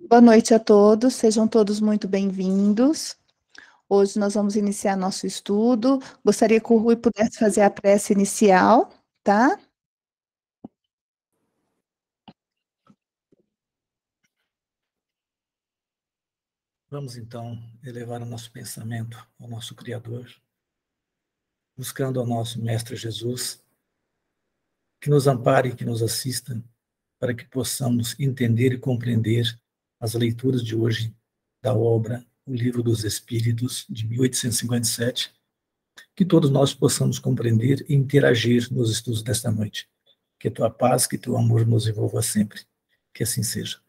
Boa noite a todos, sejam todos muito bem-vindos. Hoje nós vamos iniciar nosso estudo. Gostaria que o Rui pudesse fazer a prece inicial, tá? Vamos então elevar o nosso pensamento ao nosso Criador, buscando ao nosso Mestre Jesus, que nos ampare e que nos assista, para que possamos entender e compreender as leituras de hoje da obra O Livro dos Espíritos, de 1857, que todos nós possamos compreender e interagir nos estudos desta noite. Que a tua paz, que teu amor nos envolva sempre. Que assim seja.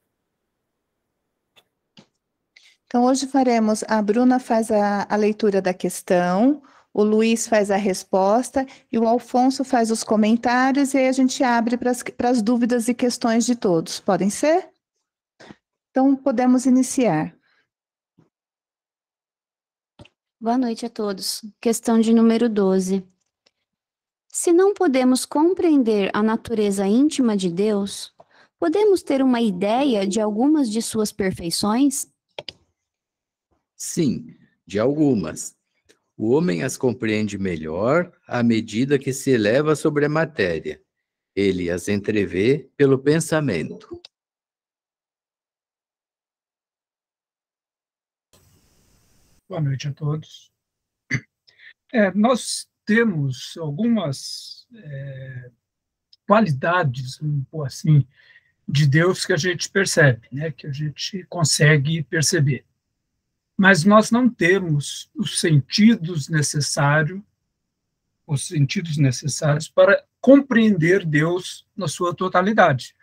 Então, hoje faremos, a Bruna faz a leitura da questão, o Luiz faz a resposta e o Alfonso faz os comentários, e aí a gente abre para as dúvidas e questões de todos. Podem ser? Então, podemos iniciar. Boa noite a todos. Questão de número 12. Se não podemos compreender a natureza íntima de Deus, podemos ter uma ideia de algumas de suas perfeições? Sim, de algumas. O homem as compreende melhor à medida que se eleva sobre a matéria. Ele as entrevê pelo pensamento. Boa noite a todos. Nós temos algumas qualidades, vamos pôr assim, de Deus que a gente percebe, né, que a gente consegue perceber. Mas nós não temos os sentidos necessários para compreender Deus na sua totalidade.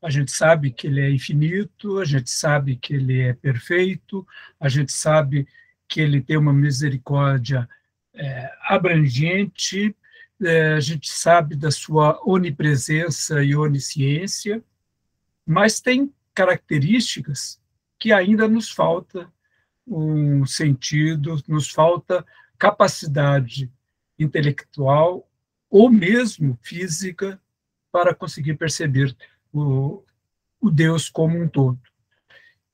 A gente sabe que ele é infinito, a gente sabe que ele é perfeito, a gente sabe que ele tem uma misericórdia abrangente, a gente sabe da sua onipresença e onisciência, mas tem características que ainda nos falta um sentido, nos falta capacidade intelectual ou mesmo física para conseguir perceber o Deus como um todo.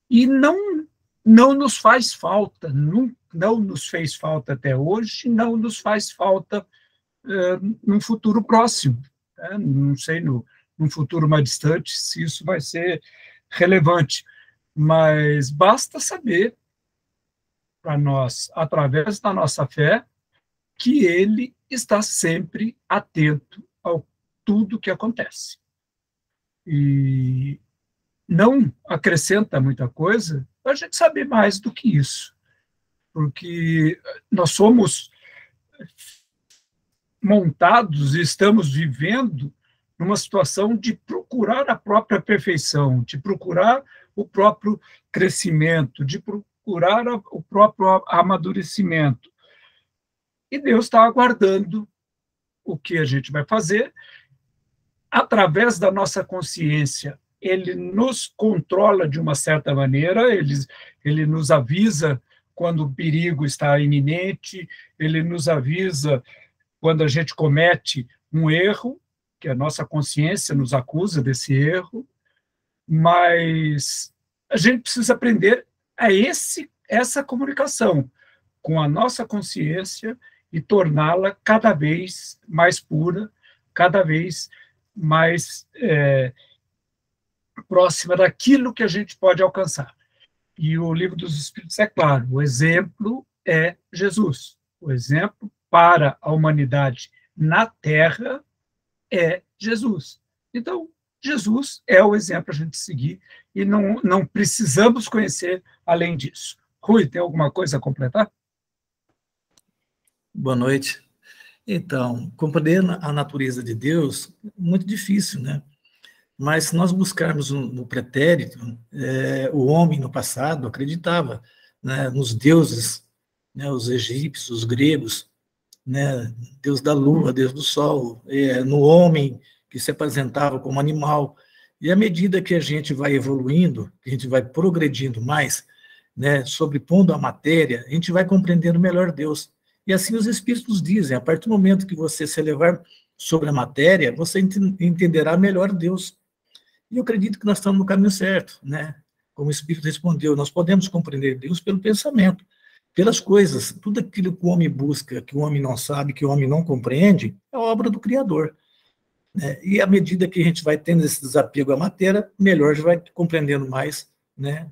E não nos faz falta, não nos fez falta até hoje, não nos faz falta num futuro próximo. Não sei, num futuro mais distante, se isso vai ser relevante, mas basta saber para nós, através da nossa fé, que ele está sempre atento a tudo que acontece. E não acrescenta muita coisa para a gente saber mais do que isso, porque nós somos montados e estamos vivendo numa situação de procurar a própria perfeição, de procurar o próprio crescimento, de procurar o próprio amadurecimento. E Deus está aguardando o que a gente vai fazer. Através da nossa consciência, ele nos controla de uma certa maneira, ele nos avisa quando o perigo está iminente, ele nos avisa quando a gente comete um erro, que a nossa consciência nos acusa desse erro, mas a gente precisa aprender essa comunicação com a nossa consciência e torná-la cada vez mais pura, cada vez mais próxima daquilo que a gente pode alcançar. E o Livro dos Espíritos é claro, o exemplo é Jesus. O exemplo para a humanidade na Terra é Jesus. Então, Jesus é o exemplo a gente seguir e não precisamos conhecer além disso. Rui, tem alguma coisa a completar? Boa noite. Então, compreender a natureza de Deus é muito difícil, né? Mas se nós buscarmos no pretérito, o homem no passado acreditava, né, nos deuses, né, os egípcios, os gregos, né, Deus da lua, Deus do sol, no homem que se apresentava como animal. E à medida que a gente vai evoluindo, que a gente vai progredindo mais, né, sobrepondo a matéria, a gente vai compreendendo melhor Deus. E assim os Espíritos dizem, a partir do momento que você se elevar sobre a matéria, você entenderá melhor Deus. E eu acredito que nós estamos no caminho certo, né? como o Espírito respondeu, nós podemos compreender Deus pelo pensamento, pelas coisas. Tudo aquilo que o homem busca, que o homem não sabe, que o homem não compreende, é obra do Criador. Né? E à medida que a gente vai tendo esse desapego à matéria, melhor a gente vai compreendendo mais, né,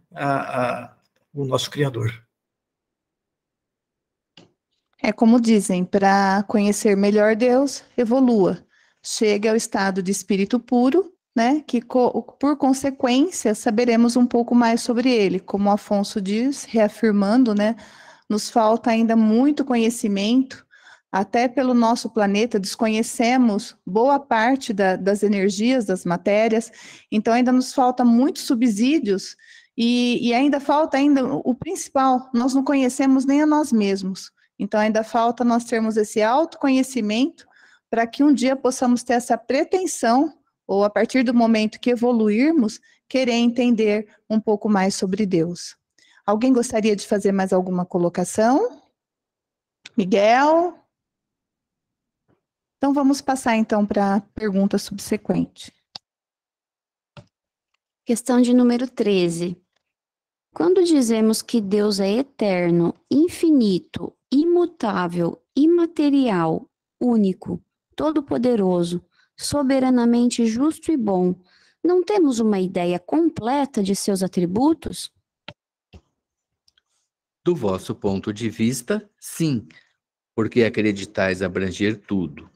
o nosso Criador. É como dizem, para conhecer melhor Deus, evolua. Chega ao estado de espírito puro, né? Que por consequência saberemos um pouco mais sobre ele. Como o Afonso diz, reafirmando, né? Nos falta ainda muito conhecimento, até pelo nosso planeta, desconhecemos boa parte das energias, das matérias, então ainda nos falta muitos subsídios e ainda falta o principal, nós não conhecemos nem a nós mesmos. Então, ainda falta nós termos esse autoconhecimento para que um dia possamos ter essa pretensão, ou a partir do momento que evoluirmos, querer entender um pouco mais sobre Deus. Alguém gostaria de fazer mais alguma colocação? Miguel? Então, vamos passar então para a pergunta subsequente. Questão de número 13. Quando dizemos que Deus é eterno, infinito, imutável, imaterial, único, todo-poderoso, soberanamente justo e bom, não temos uma ideia completa de seus atributos? Do vosso ponto de vista, sim, porque acreditais abranger tudo.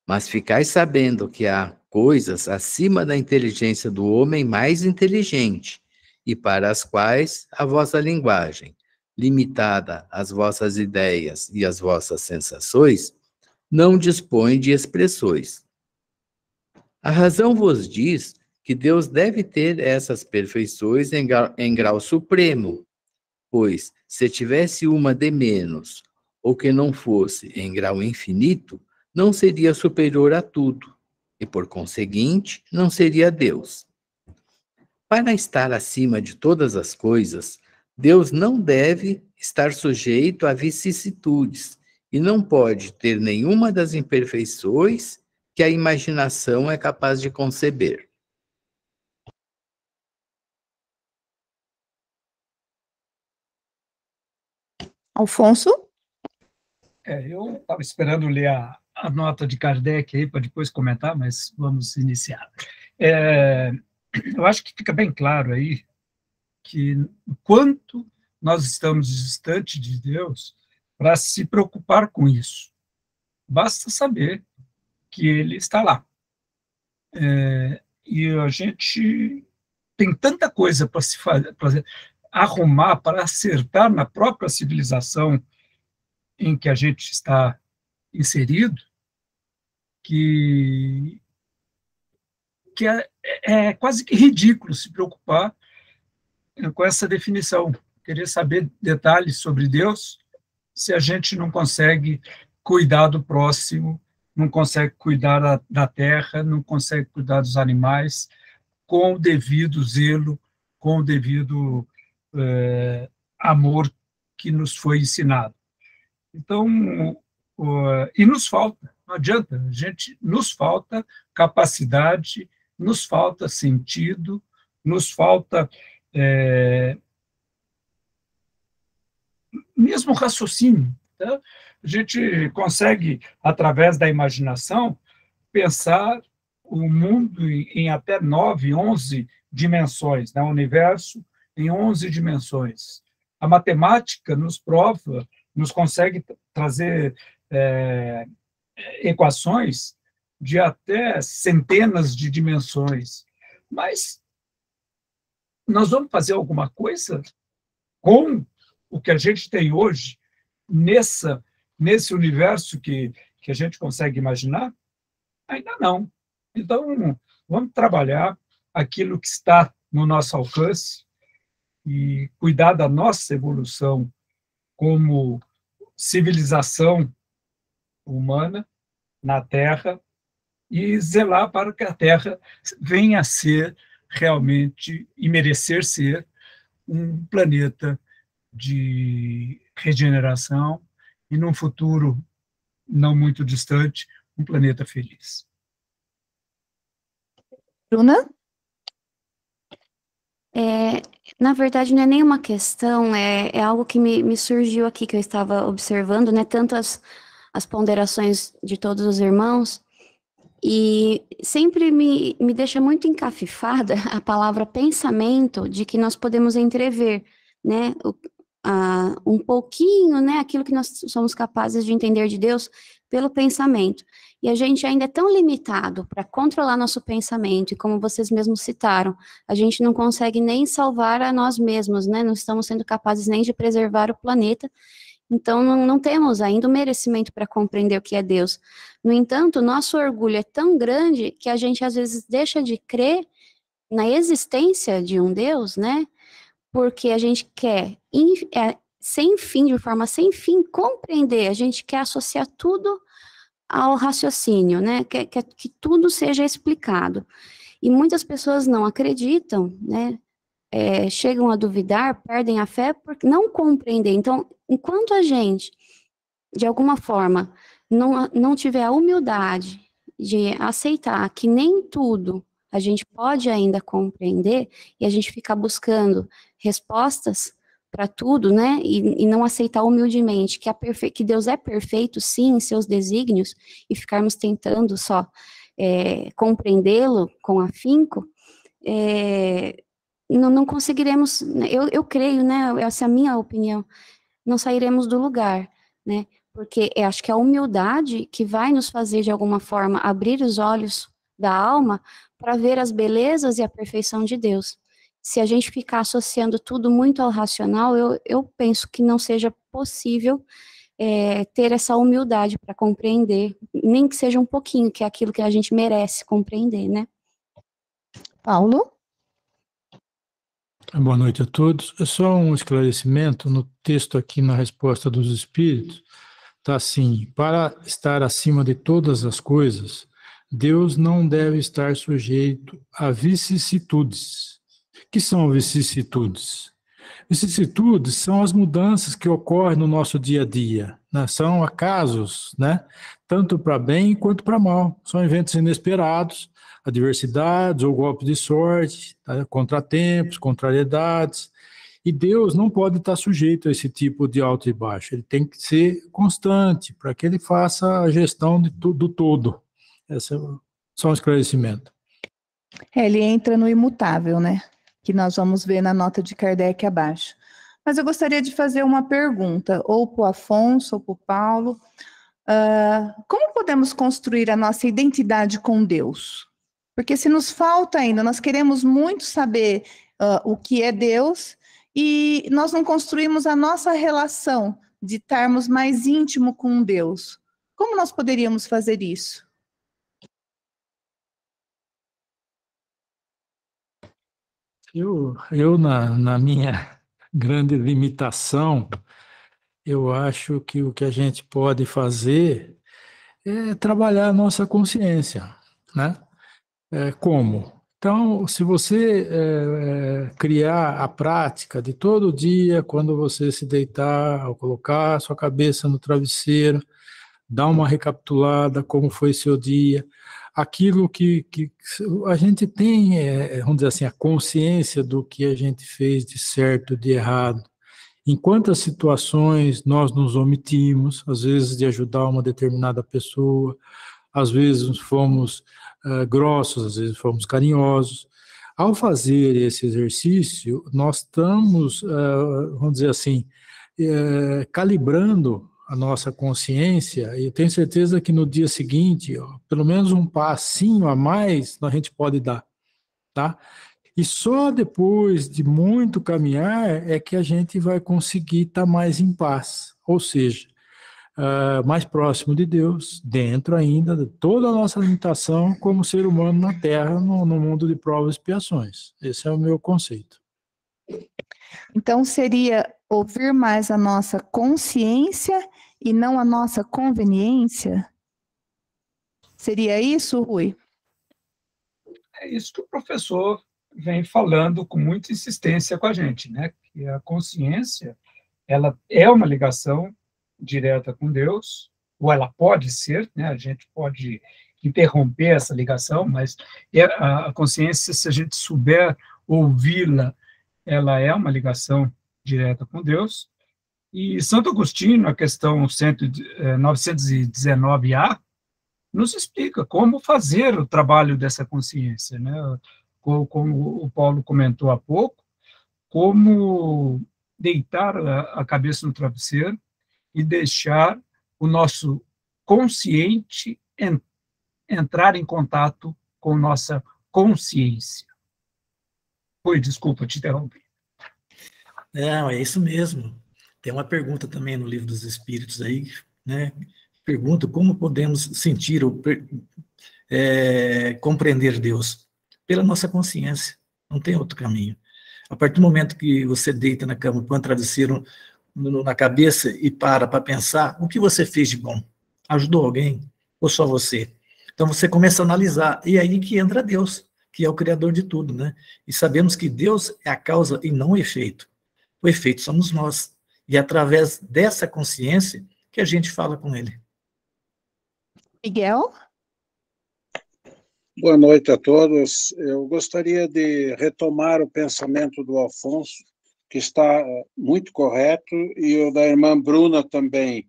Mas ficais sabendo que há coisas acima da inteligência do homem mais inteligente, e para as quais a vossa linguagem, limitada às vossas ideias e às vossas sensações, não dispõe de expressões. A razão vos diz que Deus deve ter essas perfeições em grau supremo, pois, se tivesse uma de menos, ou que não fosse em grau infinito, não seria superior a tudo, e, por conseguinte, não seria Deus. Para estar acima de todas as coisas, Deus não deve estar sujeito a vicissitudes e não pode ter nenhuma das imperfeições que a imaginação é capaz de conceber. Alfonso? Eu estava esperando ler a nota de Kardec aí para depois comentar, mas vamos iniciar. Eu acho que fica bem claro aí que o quanto nós estamos distantes de Deus para se preocupar com isso. Basta saber que Ele está lá. E a gente tem tanta coisa para se fazer, para arrumar, para acertar na própria civilização em que a gente está inserido, que é quase que ridículo se preocupar com essa definição, querer saber detalhes sobre Deus, se a gente não consegue cuidar do próximo, não consegue cuidar da terra, não consegue cuidar dos animais, com o devido zelo, com o devido amor que nos foi ensinado. Então, e nos falta, não adianta, nos falta capacidade, nos falta sentido, nos falta mesmo raciocínio. Tá? A gente consegue, através da imaginação, pensar o mundo em até 9, 11 dimensões, né? O universo em 11 dimensões. A matemática nos prova, nos consegue trazer equações de até centenas de dimensões. Mas nós vamos fazer alguma coisa com o que a gente tem hoje, nesse universo que a gente consegue imaginar? Ainda não. Então, vamos trabalhar aquilo que está no nosso alcance e cuidar da nossa evolução como civilização humana na Terra e zelar para que a Terra venha a ser realmente e merecer ser um planeta de regeneração e, num futuro não muito distante, um planeta feliz. Bruna? Na verdade, não é nenhuma questão, é algo que me surgiu aqui, que eu estava observando, né? Tanto as ponderações de todos os irmãos, e sempre me deixa muito encafifada a palavra pensamento, de que nós podemos entrever, né? Um pouquinho, né? Aquilo que nós somos capazes de entender de Deus pelo pensamento. E a gente ainda é tão limitado para controlar nosso pensamento, e como vocês mesmos citaram, a gente não consegue nem salvar a nós mesmos, né? Não estamos sendo capazes nem de preservar o planeta, então não temos ainda o merecimento para compreender o que é Deus. No entanto, nosso orgulho é tão grande que a gente às vezes deixa de crer na existência de um Deus, né? Porque a gente quer, sem fim, de forma sem fim, compreender, a gente quer associar tudo ao raciocínio, né? Quer que tudo seja explicado. E muitas pessoas não acreditam, né? Chegam a duvidar, perdem a fé por não compreender. Então, enquanto a gente, de alguma forma, não tiver a humildade de aceitar que nem tudo a gente pode ainda compreender, e a gente ficar buscando respostas para tudo, né, e não aceitar humildemente que Deus é perfeito, sim, em seus desígnios, e ficarmos tentando só compreendê-lo com afinco, não conseguiremos, eu creio, né, essa é a minha opinião, não sairemos do lugar, né, porque eu acho que a humildade que vai nos fazer, de alguma forma, abrir os olhos da alma para ver as belezas e a perfeição de Deus. Se a gente ficar associando tudo muito ao racional, eu penso que não seja possível ter essa humildade para compreender, nem que seja um pouquinho, que é aquilo que a gente merece compreender, né? Paulo? Boa noite a todos. É só um esclarecimento no texto aqui na resposta dos Espíritos. Está assim: para estar acima de todas as coisas, Deus não deve estar sujeito a vicissitudes. Que são vicissitudes? Vicissitudes são as mudanças que ocorrem no nosso dia a dia, né? São acasos, né? Tanto para bem quanto para mal. São eventos inesperados, adversidades ou golpes de sorte, tá? Contratempos, contrariedades. E Deus não pode estar sujeito a esse tipo de alto e baixo. Ele tem que ser constante para que ele faça a gestão do todo. Esse é só um esclarecimento. Ele entra no imutável, né? Que nós vamos ver na nota de Kardec abaixo. Mas eu gostaria de fazer uma pergunta, ou para o Afonso, ou para o Paulo. Como podemos construir a nossa identidade com Deus? Porque se nos falta ainda, nós queremos muito saber o que é Deus, e nós não construímos a nossa relação de estarmos mais íntimo com Deus. Como nós poderíamos fazer isso? Eu na minha grande limitação, eu acho que o que a gente pode fazer é trabalhar a nossa consciência, né? Como? Então, se você criar a prática de todo dia, quando você se deitar, ao colocar a sua cabeça no travesseiro, dar uma recapitulada, como foi seu dia, aquilo que a gente tem, vamos dizer assim, a consciência do que a gente fez de certo, de errado. Em quantas situações nós nos omitimos, às vezes de ajudar uma determinada pessoa, às vezes fomos grossos, às vezes fomos carinhosos. Ao fazer esse exercício, nós estamos, vamos dizer assim, calibrando a nossa consciência, e eu tenho certeza que no dia seguinte, pelo menos um passinho a mais a gente pode dar, tá? E só depois de muito caminhar é que a gente vai conseguir estar mais em paz, ou seja, mais próximo de Deus, dentro ainda de toda a nossa limitação como ser humano na Terra, no mundo de provas e expiações. Esse é o meu conceito. Então, seria ouvir mais a nossa consciência e não a nossa conveniência? Seria isso, Rui? É isso que o professor vem falando com muita insistência com a gente, né? Que a consciência, ela é uma ligação direta com Deus, ou ela pode ser, né? A gente pode interromper essa ligação, mas a consciência, se a gente souber ouvi-la, ela é uma ligação direta com Deus. E Santo Agostinho, na questão 919A, nos explica como fazer o trabalho dessa consciência, né? Como o Paulo comentou há pouco, como deitar a cabeça no travesseiro e deixar o nosso consciente entrar em contato com nossa consciência. Oi, desculpa, te interrompi. Não, é isso mesmo. Tem uma pergunta também no Livro dos Espíritos aí, né? Pergunta como podemos sentir ou compreender Deus? Pela nossa consciência, não tem outro caminho. A partir do momento que você deita na cama, põe um travesseiro na cabeça e para pensar, o que você fez de bom? Ajudou alguém? Ou só você? Então você começa a analisar, e aí que entra Deus, que é o Criador de tudo, né? E sabemos que Deus é a causa e não o efeito. O efeito somos nós. E é através dessa consciência que a gente fala com Ele. Miguel? Boa noite a todos. Eu gostaria de retomar o pensamento do Alfonso, que está muito correto, e o da irmã Bruna também,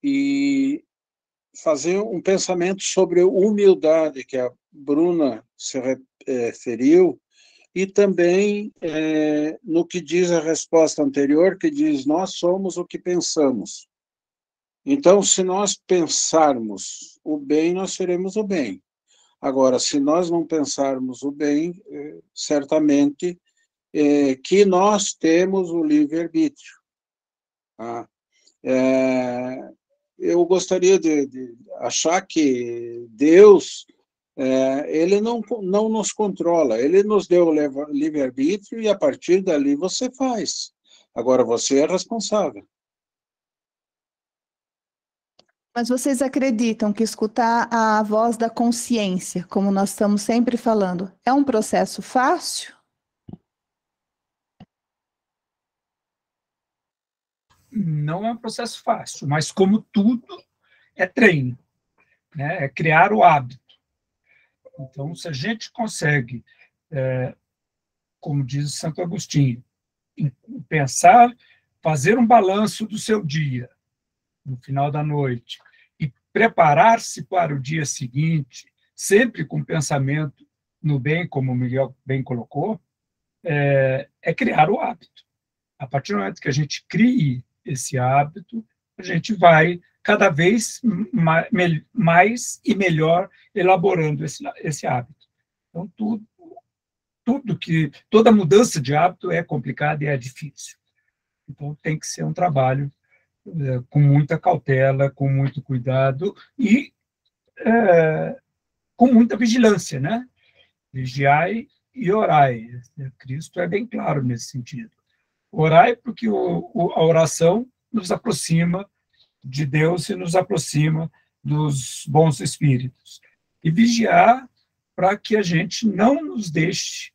e fazer um pensamento sobre a humildade que a Bruna se referiu, e também no que diz a resposta anterior, que diz, nós somos o que pensamos. Então, se nós pensarmos o bem, nós seremos o bem. Agora, se nós não pensarmos o bem, certamente que nós temos o livre-arbítrio. Tá? Eu gostaria de achar que Deus, ele não nos controla, ele nos deu o livre-arbítrio e a partir dali você faz. Agora, você é responsável. Mas vocês acreditam que escutar a voz da consciência, como nós estamos sempre falando, é um processo fácil? Não é um processo fácil, mas como tudo, é treino, né? É criar o hábito. Então, se a gente consegue, como diz Santo Agostinho, pensar, fazer um balanço do seu dia, no final da noite, e preparar-se para o dia seguinte, sempre com pensamento no bem, como o Miguel bem colocou, é criar o hábito. A partir do momento que a gente crie esse hábito, a gente vai cada vez mais e melhor elaborando esse hábito. Então, toda mudança de hábito é complicada e é difícil. Então, tem que ser um trabalho com muita cautela, com muito cuidado e com muita vigilância, né? Vigiai e orai. Cristo é bem claro nesse sentido. Orai porque a oração nos aproxima de Deus e nos aproxima dos bons espíritos. E vigiar para que a gente não nos deixe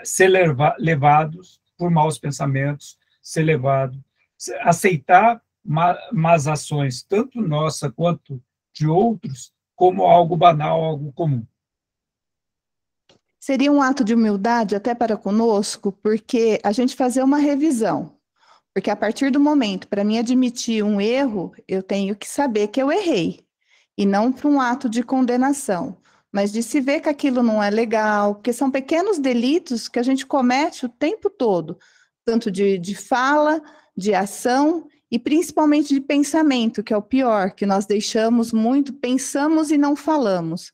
ser levados por maus pensamentos, ser levado, aceitar más ações, tanto nossa quanto de outros, como algo banal, algo comum. Seria um ato de humildade até para conosco, porque a gente fazer uma revisão. Porque a partir do momento, para mim admitir um erro, eu tenho que saber que eu errei. E não para um ato de condenação, mas de se ver que aquilo não é legal, porque são pequenos delitos que a gente comete o tempo todo, tanto de fala, de ação e principalmente de pensamento, que é o pior, que nós deixamos muito, pensamos e não falamos.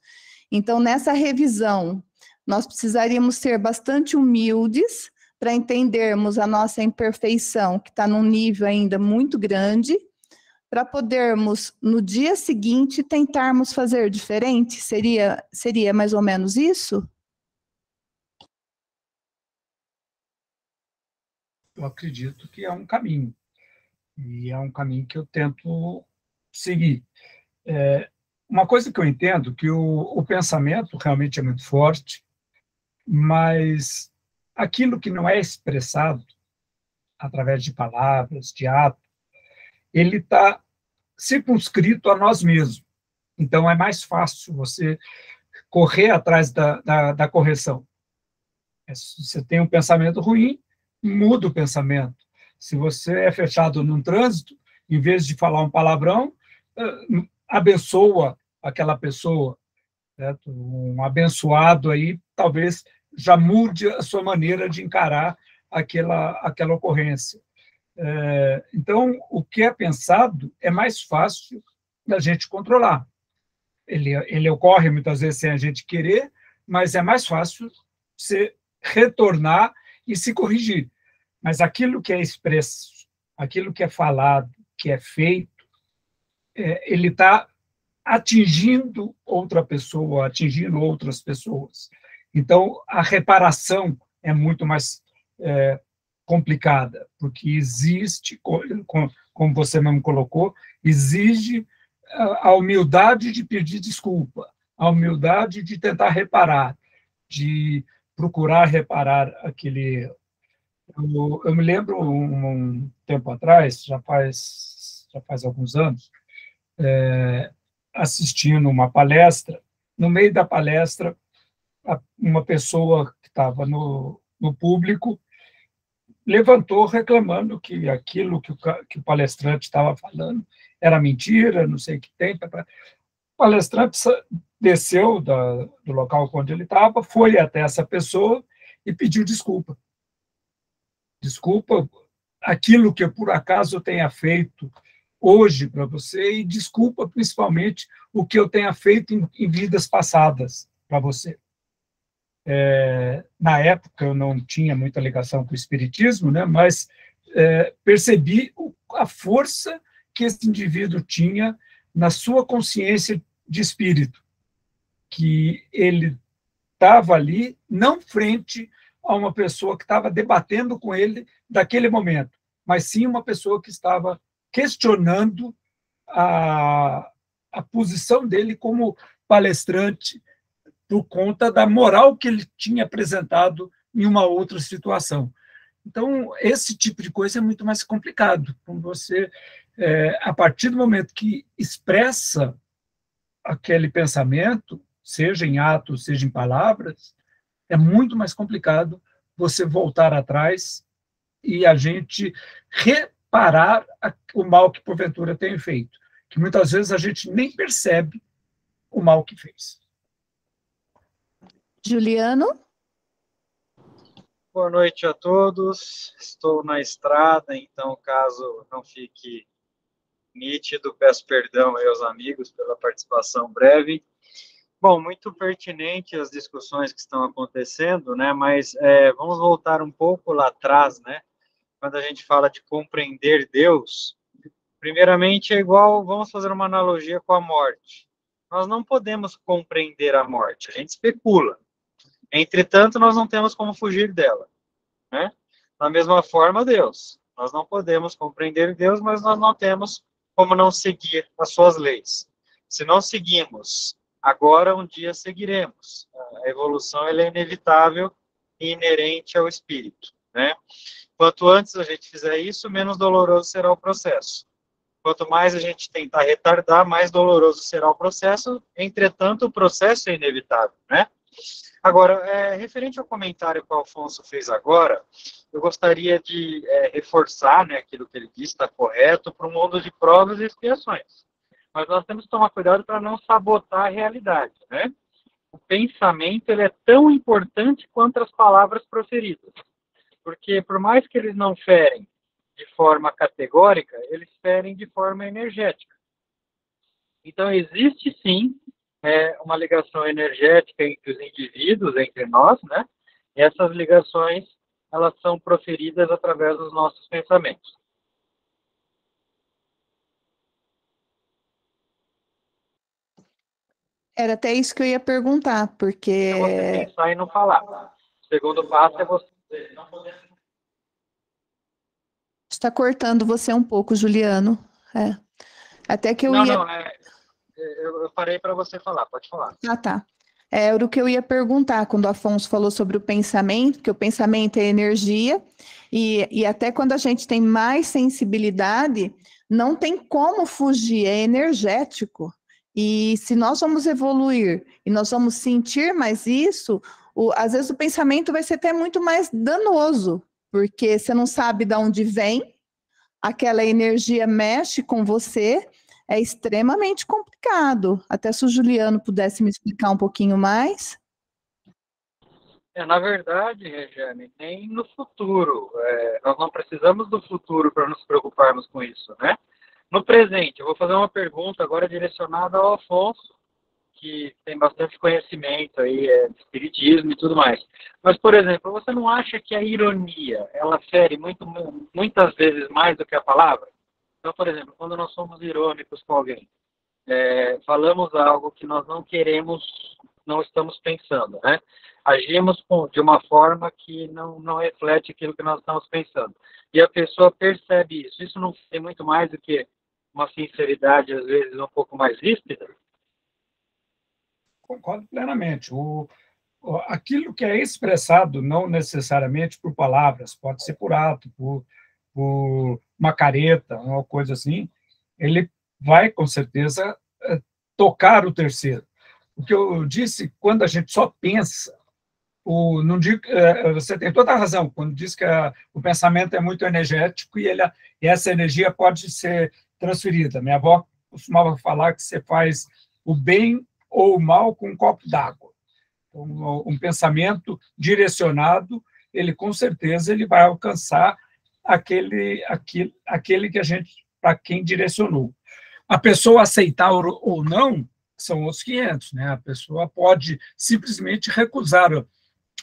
Então, nessa revisão, nós precisaríamos ser bastante humildes para entendermos a nossa imperfeição, que está num nível ainda muito grande, para podermos, no dia seguinte, tentarmos fazer diferente? Seria mais ou menos isso? Eu acredito que é um caminho. E é um caminho que eu tento seguir. Uma coisa que eu entendo, que o pensamento realmente é muito forte, mas aquilo que não é expressado através de palavras, de ato, ele está circunscrito a nós mesmos. Então, é mais fácil você correr atrás da correção. Se você tem um pensamento ruim, muda o pensamento. Se você é fechado num trânsito, em vez de falar um palavrão, abençoa aquela pessoa, certo? Um abençoado aí talvez já mude a sua maneira de encarar aquela ocorrência. Então, o que é pensado é mais fácil da gente controlar. Ele ocorre muitas vezes sem a gente querer, mas é mais fácil você retornar e se corrigir. Mas aquilo que é expresso, aquilo que é falado, que é feito, ele está atingindo outra pessoa, atingindo outras pessoas. Então, a reparação é muito mais complicada, porque existe, como você mesmo colocou, exige a humildade de pedir desculpa, a humildade de tentar reparar, de procurar reparar aquele erro. Eu me lembro, um tempo atrás, já faz alguns anos, assistindo uma palestra. No meio da palestra, uma pessoa que estava no público levantou reclamando que aquilo que o palestrante estava falando era mentira, não sei o que tem. O palestrante desceu do local onde ele estava, foi até essa pessoa e pediu desculpa. Desculpa aquilo que eu, por acaso, tenha feito hoje para você, e desculpa, principalmente, o que eu tenha feito em vidas passadas para você. Na época, eu não tinha muita ligação com o espiritismo, né, mas percebi a força que esse indivíduo tinha na sua consciência de espírito, que ele estava ali, não frente a uma pessoa que estava debatendo com ele daquele momento, mas sim uma pessoa que estava questionando a posição dele como palestrante, por conta da moral que ele tinha apresentado em uma outra situação. Então, esse tipo de coisa é muito mais complicado. Quando você, a partir do momento que expressa aquele pensamento, seja em atos, seja em palavras, é muito mais complicado você voltar atrás e a gente reparar o mal que porventura tem feito, que muitas vezes a gente nem percebe o mal que fez. Juliano? Boa noite a todos. Estou na estrada, então, caso não fique nítido, peço perdão aí aos amigos pela participação breve. Bom, muito pertinente as discussões que estão acontecendo, né? Mas vamos voltar um pouco lá atrás, né? Quando a gente fala de compreender Deus, primeiramente é igual, vamos fazer uma analogia com a morte. Nós não podemos compreender a morte, a gente especula. Entretanto, nós não temos como fugir dela, né? Da mesma forma, Deus. Nós não podemos compreender Deus, mas nós não temos como não seguir as suas leis. Se não seguimos agora, um dia seguiremos. A evolução ela é inevitável e inerente ao espírito, né? Quanto antes a gente fizer isso, menos doloroso será o processo. Quanto mais a gente tentar retardar, mais doloroso será o processo. Entretanto, o processo é inevitável, né? Agora, referente ao comentário que o Alfonso fez agora, eu gostaria de reforçar, né, aquilo que ele disse, está correto, para um mundo de provas e expiações. Mas nós temos que tomar cuidado para não sabotar a realidade, né? O pensamento ele é tão importante quanto as palavras proferidas. Porque, por mais que eles não ferem de forma categórica, eles ferem de forma energética. Então, existe, sim, uma ligação energética entre os indivíduos, entre nós, né? E essas ligações, elas são proferidas através dos nossos pensamentos. Era até isso que eu ia perguntar, porque... É você pensar e não falar. O segundo passo é você não poder... Está cortando você um pouco, Juliano. Até que eu ia... Não, eu parei para você falar, pode falar. Ah, tá. Era o que eu ia perguntar quando o Afonso falou sobre o pensamento, que o pensamento é energia, e até quando a gente tem mais sensibilidade, não tem como fugir, é energético. E se nós vamos evoluir e nós vamos sentir mais isso, Às vezes o pensamento vai ser até muito mais danoso, porque você não sabe de onde vem, aquela energia mexe com você, é extremamente complicado. Até se o Juliano pudesse me explicar um pouquinho mais. Na verdade, Regiane, nem no futuro. Nós não precisamos do futuro para nos preocuparmos com isso, né? No presente, eu vou fazer uma pergunta agora direcionada ao Afonso, que tem bastante conhecimento aí, de espiritismo e tudo mais. Mas, por exemplo, você não acha que a ironia, ela fere muitas vezes mais do que a palavra? Então, por exemplo, quando nós somos irônicos com alguém, falamos algo que nós não queremos, não estamos pensando, né? Agimos de uma forma que não reflete aquilo que nós estamos pensando. E a pessoa percebe isso. Isso não tem muito mais do que uma sinceridade, às vezes, um pouco mais ríspida? Concordo plenamente. Aquilo que é expressado, não necessariamente por palavras, pode ser por ato, por uma careta, uma coisa assim, ele vai, com certeza, tocar o terceiro. O que eu disse, quando a gente só pensa, não digo, você tem toda a razão, quando diz que o pensamento é muito energético e essa energia pode ser transferida. Minha avó costumava falar que você faz o bem ou o mal com um copo d'água. Então, um pensamento direcionado, ele com certeza ele vai alcançar aquele que a gente, para quem direcionou. A pessoa aceitar ou não são os 500, né? A pessoa pode simplesmente recusar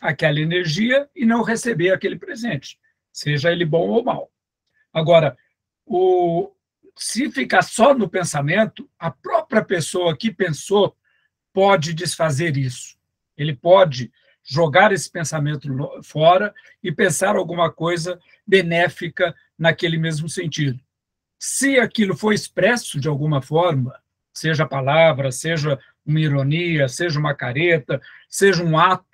aquela energia e não receber aquele presente, seja ele bom ou mal. Agora, se ficar só no pensamento, a própria pessoa que pensou pode desfazer isso. Ele pode jogar esse pensamento fora e pensar alguma coisa benéfica naquele mesmo sentido. Se aquilo for expresso de alguma forma, seja palavra, seja uma ironia, seja uma careta, seja um ato,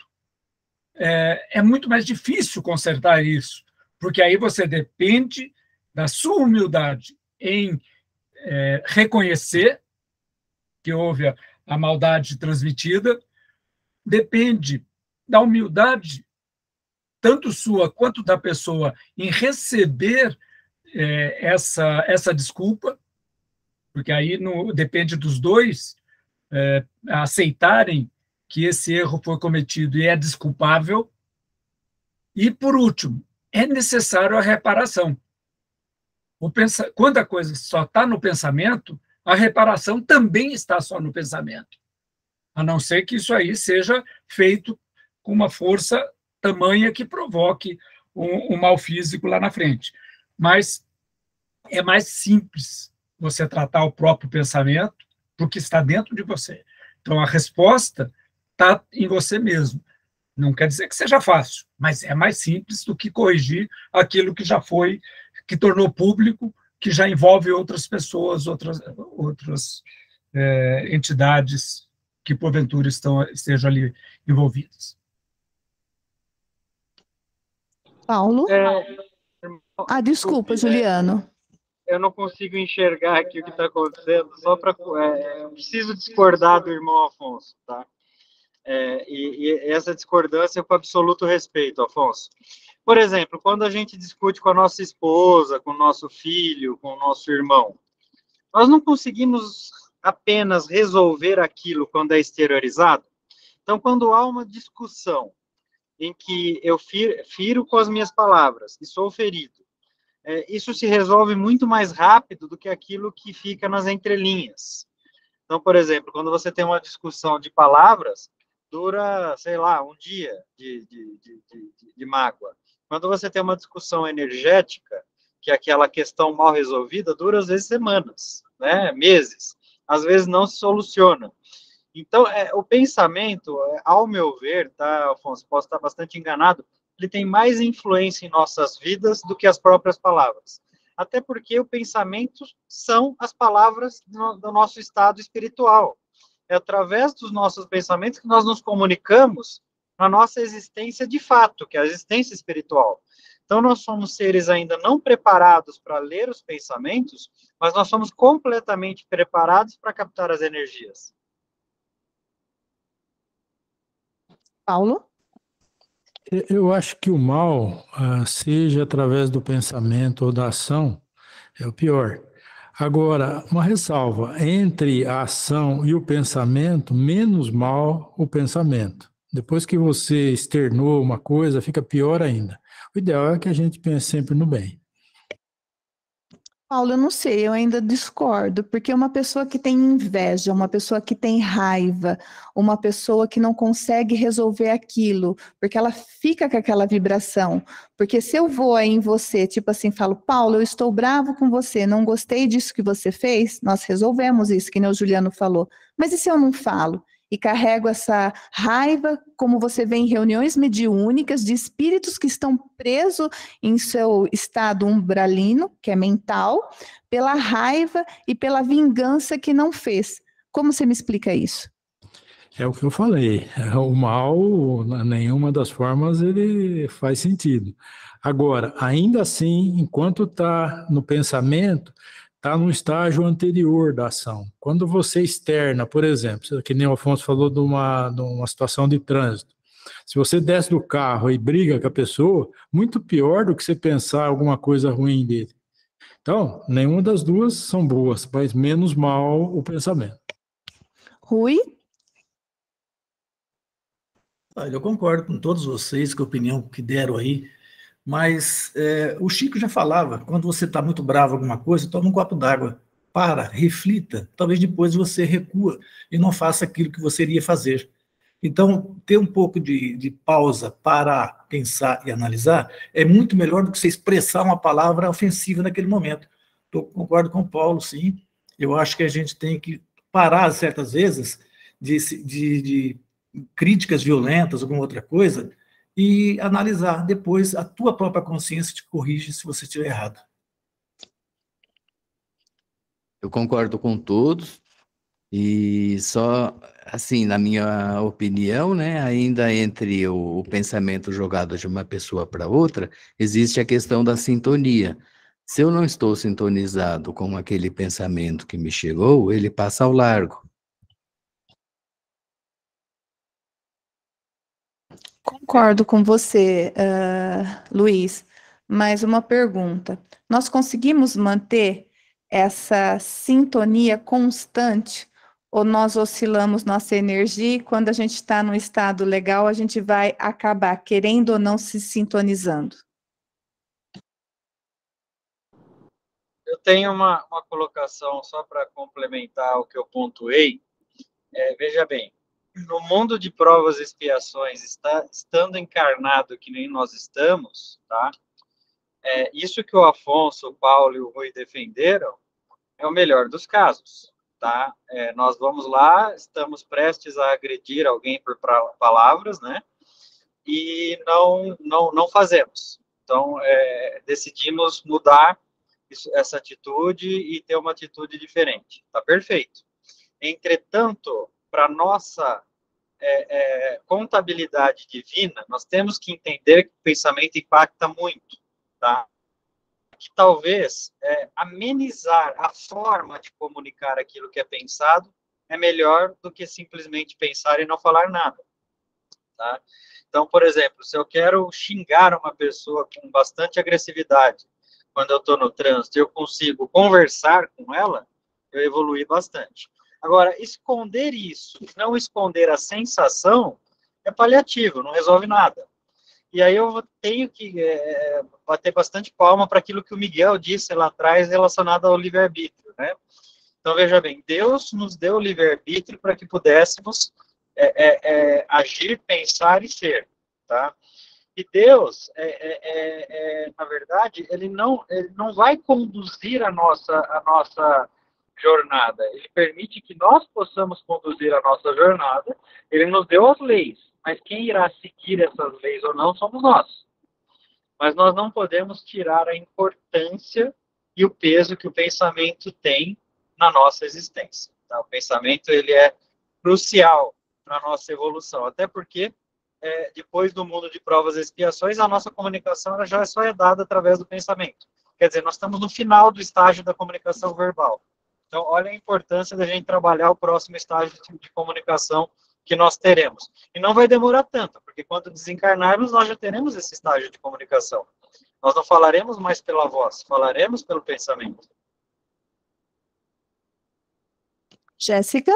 é muito mais difícil consertar isso, porque aí você depende da sua humildade em reconhecer que houve a maldade transmitida, depende da humildade, tanto sua quanto da pessoa, em receber essa desculpa, porque aí depende dos dois aceitarem que esse erro foi cometido e é desculpável. E, por último, é necessário a reparação. Quando a coisa só está no pensamento, a reparação também está só no pensamento, a não ser que isso aí seja feito com uma força tamanha que provoque um mal físico lá na frente. Mas é mais simples você tratar o próprio pensamento, porque está dentro de você. Então, a resposta está em você mesmo. Não quer dizer que seja fácil, mas é mais simples do que corrigir aquilo que já foi, que tornou público, que já envolve outras pessoas, outras entidades que, porventura, estejam ali envolvidas. Paulo? Desculpa, Juliano. Eu não consigo enxergar aqui o que está acontecendo, só para... eu preciso discordar do irmão Afonso, tá? E essa discordância é com absoluto respeito, Afonso. Por exemplo, quando a gente discute com a nossa esposa, com o nosso filho, com o nosso irmão, nós não conseguimos apenas resolver aquilo quando é exteriorizado. Então, quando há uma discussão em que eu firo com as minhas palavras e sou ferido, isso se resolve muito mais rápido do que aquilo que fica nas entrelinhas. Então, por exemplo, quando você tem uma discussão de palavras, dura, sei lá, um dia de mágoa. Quando você tem uma discussão energética, que é aquela questão mal resolvida, dura às vezes semanas, né? Meses. Às vezes não se soluciona. Então, o pensamento, ao meu ver, tá, Afonso, posso estar bastante enganado, ele tem mais influência em nossas vidas do que as próprias palavras. Até porque o pensamento são as palavras do nosso estado espiritual. É através dos nossos pensamentos que nós nos comunicamos na nossa existência de fato, que é a existência espiritual. Então, nós somos seres ainda não preparados para ler os pensamentos, mas nós somos completamente preparados para captar as energias. Paulo? Eu acho que o mal, seja através do pensamento ou da ação, é o pior. Agora, uma ressalva, entre a ação e o pensamento, menos mal o pensamento. Depois que você externou uma coisa, fica pior ainda. O ideal é que a gente pense sempre no bem. Paulo, eu não sei, eu ainda discordo, porque uma pessoa que tem inveja, uma pessoa que tem raiva, uma pessoa que não consegue resolver aquilo, porque ela fica com aquela vibração. Porque se eu vou aí em você, tipo assim, falo, Paulo, eu estou bravo com você, não gostei disso que você fez, nós resolvemos isso, que nem o Juliano falou. Mas e se eu não falo? E carrego essa raiva, como você vê em reuniões mediúnicas, de espíritos que estão presos em seu estado umbralino, que é mental, pela raiva e pela vingança que não fez. Como você me explica isso? É o que eu falei. O mal, nenhuma das formas, ele faz sentido. Agora, ainda assim, enquanto está no pensamento, está no estágio anterior da ação. Quando você externa, por exemplo, que nem o Afonso falou de uma situação de trânsito. Se você desce do carro e briga com a pessoa, muito pior do que você pensar alguma coisa ruim dele. Então, nenhuma das duas são boas, faz menos mal o pensamento. Rui? Olha, eu concordo com todos vocês, com a opinião que deram aí, mas o Chico já falava, quando você está muito bravo com alguma coisa, toma um copo d'água, para, reflita, talvez depois você recua e não faça aquilo que você iria fazer. Então, ter um pouco de pausa para pensar e analisar é muito melhor do que você expressar uma palavra ofensiva naquele momento. Concordo com o Paulo, sim. Eu acho que a gente tem que parar, certas vezes, de críticas violentas, alguma outra coisa, e analisar. Depois, a tua própria consciência te corrige se você estiver errado. Eu concordo com todos. E só, assim, na minha opinião, né, ainda entre o pensamento jogado de uma pessoa para outra, existe a questão da sintonia. Se eu não estou sintonizado com aquele pensamento que me chegou, ele passa ao largo. Concordo com você, Luiz, mas uma pergunta. Nós conseguimos manter essa sintonia constante ou nós oscilamos nossa energia e quando a gente está num estado legal, a gente vai acabar, querendo ou não, se sintonizando? Eu tenho uma colocação só para complementar o que eu pontuei. Veja bem, no mundo de provas e expiações, estando encarnado que nem nós estamos, tá? Isso que o Afonso, o Paulo e o Rui defenderam é o melhor dos casos, tá? Nós vamos lá, estamos prestes a agredir alguém por palavras, né? E não fazemos. Então, decidimos mudar essa atitude e ter uma atitude diferente. Tá perfeito. Entretanto, para nossa contabilidade divina, nós temos que entender que o pensamento impacta muito, tá? Que talvez amenizar a forma de comunicar aquilo que é pensado é melhor do que simplesmente pensar e não falar nada, tá? Então, por exemplo, se eu quero xingar uma pessoa com bastante agressividade, quando eu estou no trânsito, eu consigo conversar com ela, eu evoluí bastante. Agora, esconder isso, não esconder a sensação, é paliativo, não resolve nada. E aí eu tenho que bater bastante palma para aquilo que o Miguel disse lá atrás relacionado ao livre-arbítrio, né? Então, veja bem, Deus nos deu o livre-arbítrio para que pudéssemos agir, pensar e ser, tá? E Deus, na verdade, ele não vai conduzir a nossa jornada. Ele permite que nós possamos conduzir a nossa jornada. Ele nos deu as leis, mas quem irá seguir essas leis ou não somos nós. Mas nós não podemos tirar a importância e o peso que o pensamento tem na nossa existência. Tá? O pensamento ele é crucial para a nossa evolução, até porque depois do mundo de provas e expiações, a nossa comunicação ela já só é dada através do pensamento. Quer dizer, nós estamos no final do estágio da comunicação verbal. Então, olha a importância da gente trabalhar o próximo estágio de comunicação, que nós teremos. E não vai demorar tanto, porque quando desencarnarmos, nós já teremos esse estágio de comunicação. Nós não falaremos mais pela voz, falaremos pelo pensamento. Jéssica?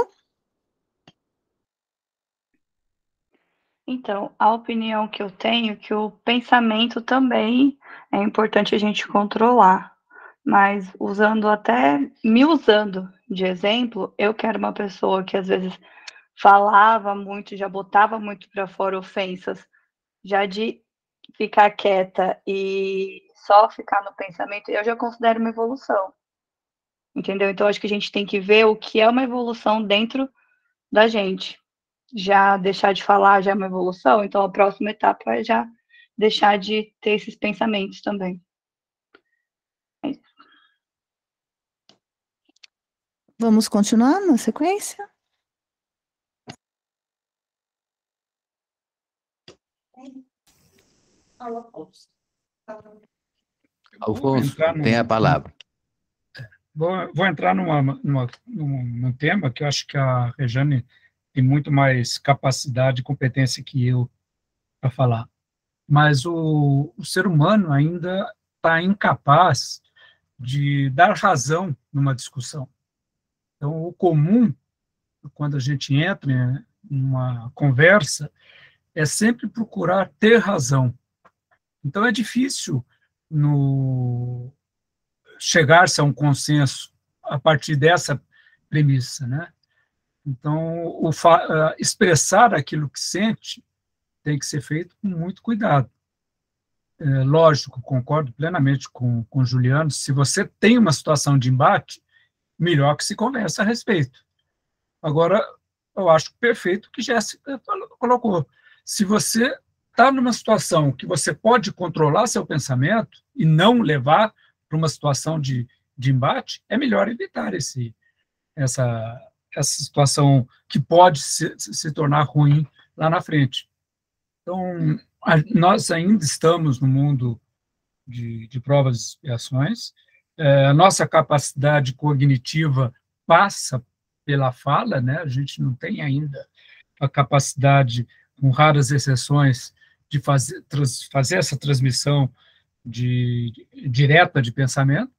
Então, a opinião que eu tenho é que o pensamento também é importante a gente controlar. Mas me usando de exemplo, eu que era uma pessoa que às vezes falava muito, já botava muito para fora ofensas, já de ficar quieta e só ficar no pensamento, eu já considero uma evolução. Entendeu? Então, acho que a gente tem que ver o que é uma evolução dentro da gente. Já deixar de falar já é uma evolução, então a próxima etapa é já deixar de ter esses pensamentos também. É isso. Vamos continuar na sequência? Alfonso, tem a palavra. Vou entrar num tema que eu acho que a Rejane tem muito mais capacidade e competência que eu para falar. Mas o ser humano ainda está incapaz de dar razão numa discussão. Então, o comum, quando a gente entra em uma conversa, é sempre procurar ter razão. Então, é difícil chegar-se a um consenso a partir dessa premissa, né? Então, expressar aquilo que sente tem que ser feito com muito cuidado. Lógico, concordo plenamente com o Juliano, se você tem uma situação de embate, melhor que se converse a respeito. Agora, eu acho perfeito o que Jéssica colocou. Se você está numa situação que você pode controlar seu pensamento e não levar para uma situação de embate, é melhor evitar essa situação que pode se tornar ruim lá na frente. Então, nós ainda estamos no mundo de provas e expiações, a nossa capacidade cognitiva passa pela fala, né? A gente não tem ainda a capacidade, com raras exceções, de fazer essa transmissão direta de pensamento.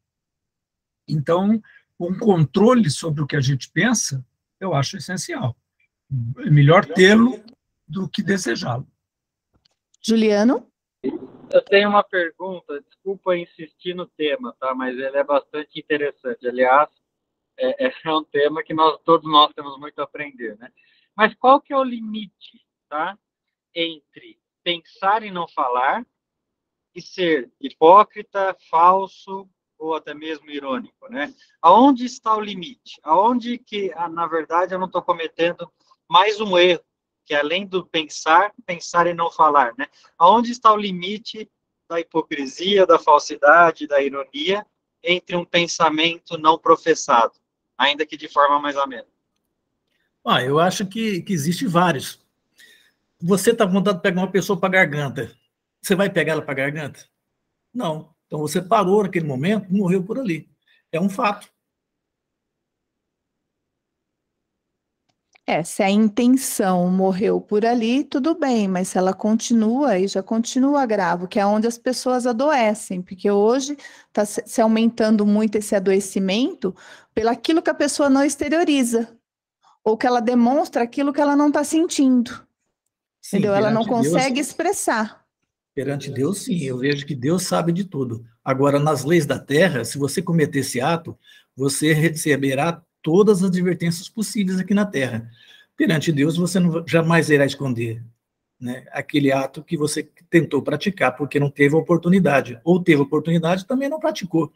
Então, um controle sobre o que a gente pensa, eu acho essencial. É melhor tê-lo do que desejá-lo. Juliano? Eu tenho uma pergunta, desculpa insistir no tema, tá? Mas ele é bastante interessante. Aliás, é um tema que todos nós temos muito a aprender, né? Mas qual que é o limite, tá? Entre pensar e não falar e ser hipócrita, falso ou até mesmo irônico, né? Aonde está o limite? Aonde que, na verdade, eu não estou cometendo mais um erro, que além do pensar e não falar, né? Aonde está o limite da hipocrisia, da falsidade, da ironia, entre um pensamento não professado, ainda que de forma mais amena? Eu acho que existe vários. Você está com vontade de pegar uma pessoa para a garganta. Você vai pegar ela para a garganta? Não. Então você parou naquele momento e morreu por ali. É um fato. Se a intenção morreu por ali, tudo bem, mas se ela continua, aí já continua grave, que é onde as pessoas adoecem, porque hoje está se aumentando muito esse adoecimento pelaquilo que a pessoa não exterioriza, ou que ela demonstra aquilo que ela não está sentindo. Sim, entendeu? Ela não Deus, consegue expressar. Perante Deus, sim, eu vejo que Deus sabe de tudo. Agora, nas leis da terra, se você cometer esse ato, você receberá todas as advertências possíveis aqui na terra. Perante Deus, você jamais irá esconder, né, aquele ato que você tentou praticar, porque não teve oportunidade, ou teve oportunidade também não praticou.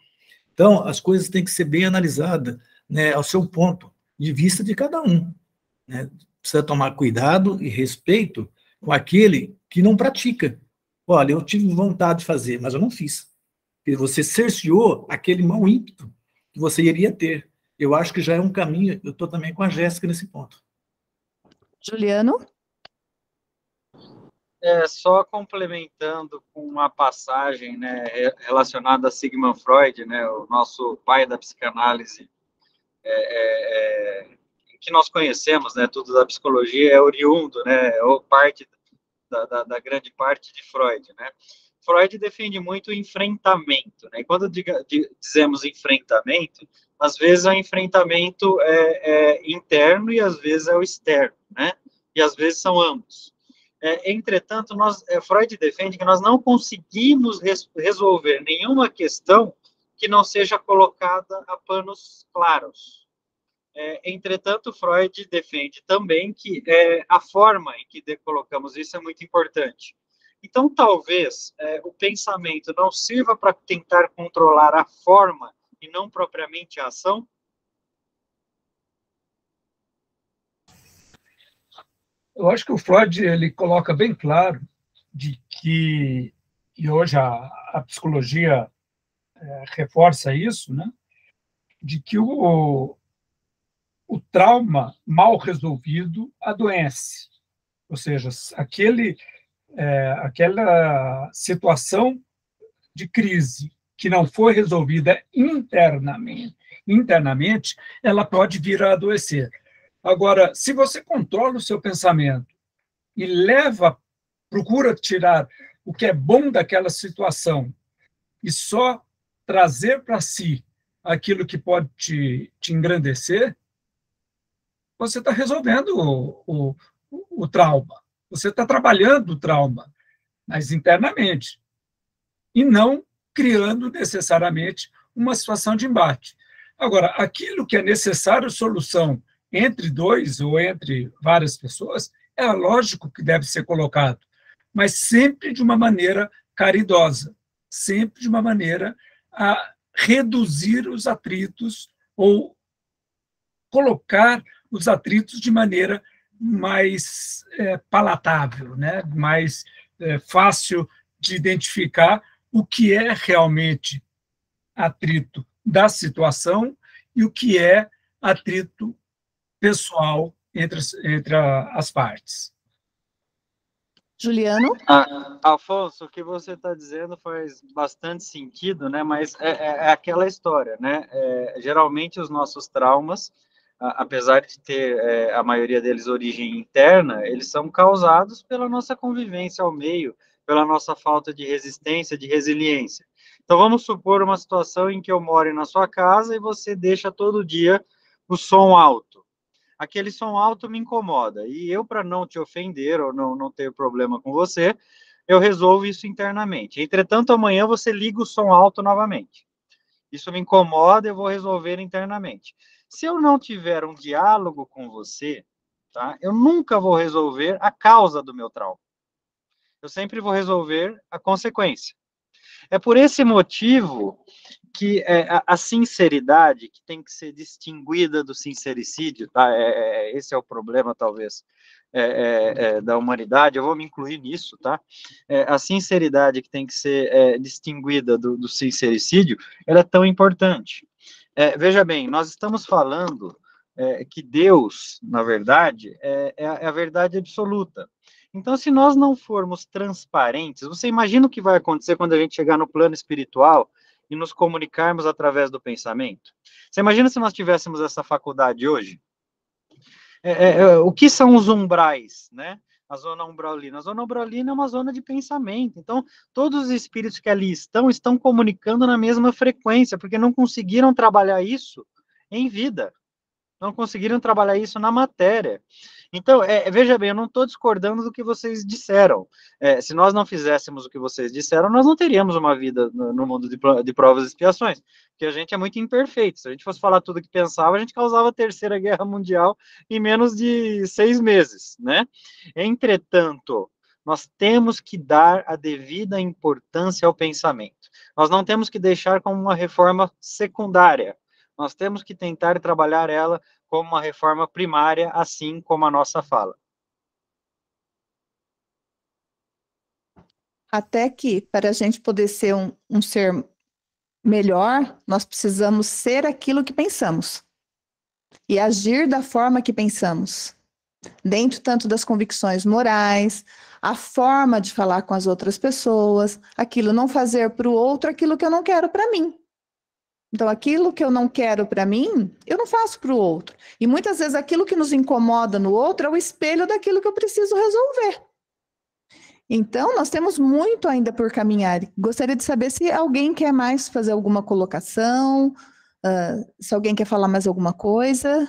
Então, as coisas têm que ser bem analisadas, né, ao seu ponto de vista de cada um, né? Precisa tomar cuidado e respeito com aquele que não pratica. Olha, eu tive vontade de fazer, mas eu não fiz. E você cerceou aquele mau ímpeto que você iria ter. Eu acho que já é um caminho, eu estou também com a Jéssica nesse ponto. Juliano? Só complementando com uma passagem, né, relacionada a Sigmund Freud, né, o nosso pai da psicanálise que nós conhecemos, né, tudo da psicologia é oriundo, né, ou parte da grande parte de Freud, né? Freud defende muito o enfrentamento, né? E quando dizemos enfrentamento, às vezes o enfrentamento é interno e às vezes é o externo, né? E às vezes são ambos. Entretanto, Freud defende que nós não conseguimos resolver nenhuma questão que não seja colocada a panos claros. Entretanto, Freud defende também que a forma em que colocamos isso é muito importante. Então, talvez o pensamento não sirva para tentar controlar a forma e não propriamente a ação. Eu acho que o Freud ele coloca bem claro de que, e hoje a psicologia reforça isso, né, de que o trauma mal resolvido adoece. Ou seja, aquela situação de crise que não foi resolvida internamente, ela pode vir a adoecer. Agora, se você controla o seu pensamento e procura tirar o que é bom daquela situação e só trazer para si aquilo que pode te engrandecer, você está resolvendo o trauma. Você está trabalhando o trauma, mas internamente, e não criando necessariamente uma situação de embate. Agora, aquilo que é necessário solução entre dois ou entre várias pessoas, é lógico que deve ser colocado, mas sempre de uma maneira caridosa, sempre de uma maneira a reduzir os atritos ou colocar os atritos de maneira mais palatável, né? Mais fácil de identificar o que é realmente atrito da situação e o que é atrito pessoal entre as partes. Juliano? Afonso, o que você está dizendo faz bastante sentido, né? Mas é aquela história, né? Geralmente os nossos traumas, apesar de ter a maioria deles origem interna, eles são causados pela nossa convivência ao meio, pela nossa falta de resistência, de resiliência. Então, vamos supor uma situação em que eu moro na sua casa e você deixa todo dia o som alto. Aquele som alto me incomoda. E eu, para não te ofender ou não ter problema com você, eu resolvo isso internamente. Entretanto, amanhã você liga o som alto novamente. Isso me incomoda, eu vou resolver internamente. Se eu não tiver um diálogo com você, tá, eu nunca vou resolver a causa do meu trauma. Eu sempre vou resolver a consequência. É por esse motivo que a sinceridade, que tem que ser distinguida do sincericídio, tá? Esse é o problema, talvez, da humanidade, eu vou me incluir nisso, tá? A sinceridade que tem que ser distinguida do sincericídio, ela é tão importante. Veja bem, nós estamos falando que Deus, na verdade, é a verdade absoluta. Então, se nós não formos transparentes, você imagina o que vai acontecer quando a gente chegar no plano espiritual e nos comunicarmos através do pensamento? Você imagina se nós tivéssemos essa faculdade hoje? O que são os umbrais, né? A zona umbralina. A zona umbralina é uma zona de pensamento. Então, todos os espíritos que ali estão comunicando na mesma frequência, porque não conseguiram trabalhar isso em vida. Não conseguiram trabalhar isso na matéria. Então, veja bem, eu não estou discordando do que vocês disseram. Se nós não fizéssemos o que vocês disseram, nós não teríamos uma vida no mundo de provas e expiações, porque a gente é muito imperfeito. Se a gente fosse falar tudo o que pensava, a gente causava a Terceira Guerra Mundial em menos de 6 meses, né? Entretanto, nós temos que dar a devida importância ao pensamento. Nós não temos que deixar como uma reforma secundária. Nós temos que tentar trabalhar ela como uma reforma primária, assim como a nossa fala. Até que, para a gente poder ser um ser melhor, nós precisamos ser aquilo que pensamos e agir da forma que pensamos, dentro tanto das convicções morais, a forma de falar com as outras pessoas, não fazer para o outro aquilo que eu não quero para mim. Então, aquilo que eu não quero para mim, eu não faço para o outro. E muitas vezes aquilo que nos incomoda no outro é o espelho daquilo que eu preciso resolver. Então, nós temos muito ainda por caminhar. Gostaria de saber se alguém quer mais fazer alguma colocação, se alguém quer falar mais alguma coisa.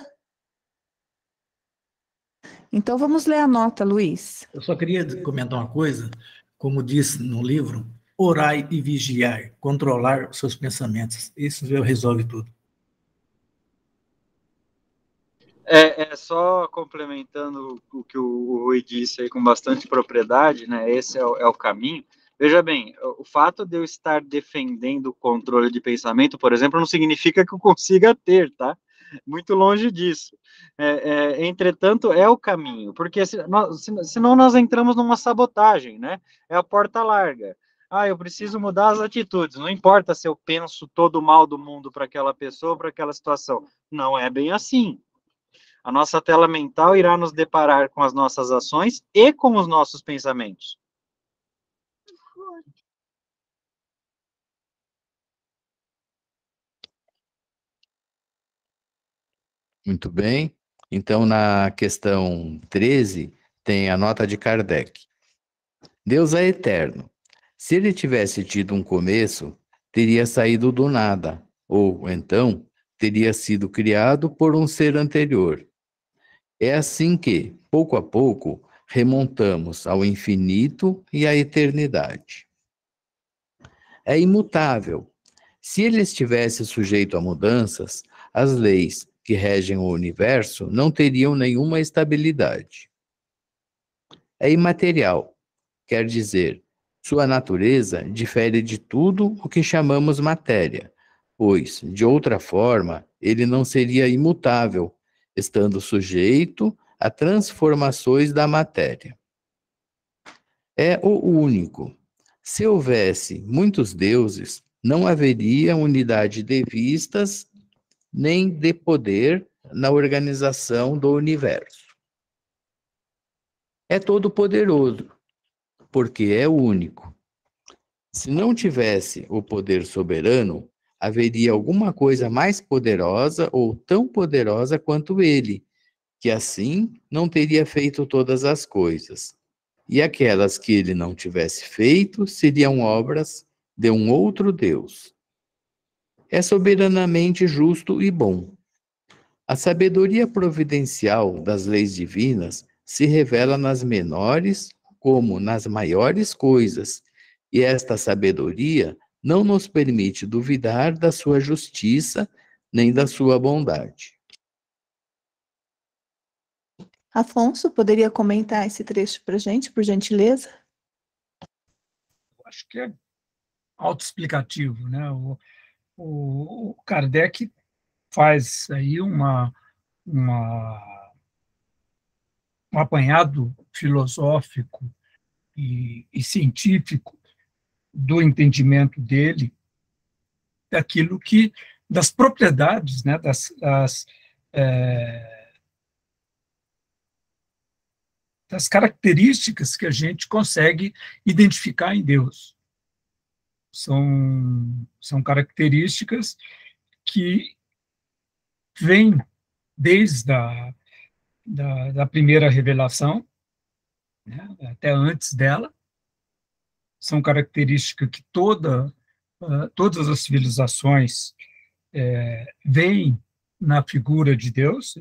Então, vamos ler a nota, Luiz. Eu só queria comentar uma coisa, como diz no livro, orai e vigiar, controlar os seus pensamentos. Isso resolve tudo. Só complementando o que o Rui disse aí com bastante propriedade, né? Esse é o caminho. Veja bem, o fato de eu estar defendendo o controle de pensamento, por exemplo, não significa que eu consiga ter, tá? Muito longe disso. Entretanto, é o caminho, porque senão nós entramos numa sabotagem, né? É a porta larga. Eu preciso mudar as atitudes. Não importa se eu penso todo o mal do mundo para aquela pessoa, para aquela situação. Não é bem assim. A nossa tela mental irá nos deparar com as nossas ações e com os nossos pensamentos. Muito bem. Então, na questão 13, tem a nota de Kardec. Deus é eterno. Se ele tivesse tido um começo, teria saído do nada, ou, então, teria sido criado por um ser anterior. É assim que, pouco a pouco, remontamos ao infinito e à eternidade. É imutável. Se ele estivesse sujeito a mudanças, as leis que regem o universo não teriam nenhuma estabilidade. É imaterial, quer dizer, sua natureza difere de tudo o que chamamos matéria, pois, de outra forma, ele não seria imutável, estando sujeito a transformações da matéria. É o único. Se houvesse muitos deuses, não haveria unidade de vistas nem de poder na organização do universo. É todo-poderoso, porque é o único. Se não tivesse o poder soberano, haveria alguma coisa mais poderosa ou tão poderosa quanto ele, que assim não teria feito todas as coisas. E aquelas que ele não tivesse feito seriam obras de um outro Deus. É soberanamente justo e bom. A sabedoria providencial das leis divinas se revela nas menores como nas maiores coisas, e esta sabedoria não nos permite duvidar da sua justiça nem da sua bondade. Afonso, poderia comentar esse trecho para a gente, por gentileza? Acho que é autoexplicativo, né? O Kardec faz aí um apanhado filosófico e científico do entendimento dele daquilo que, das propriedades, né, das características que a gente consegue identificar em Deus. São características que vêm desde da primeira revelação, né, até antes dela. São características que todas as civilizações veem na figura de Deus.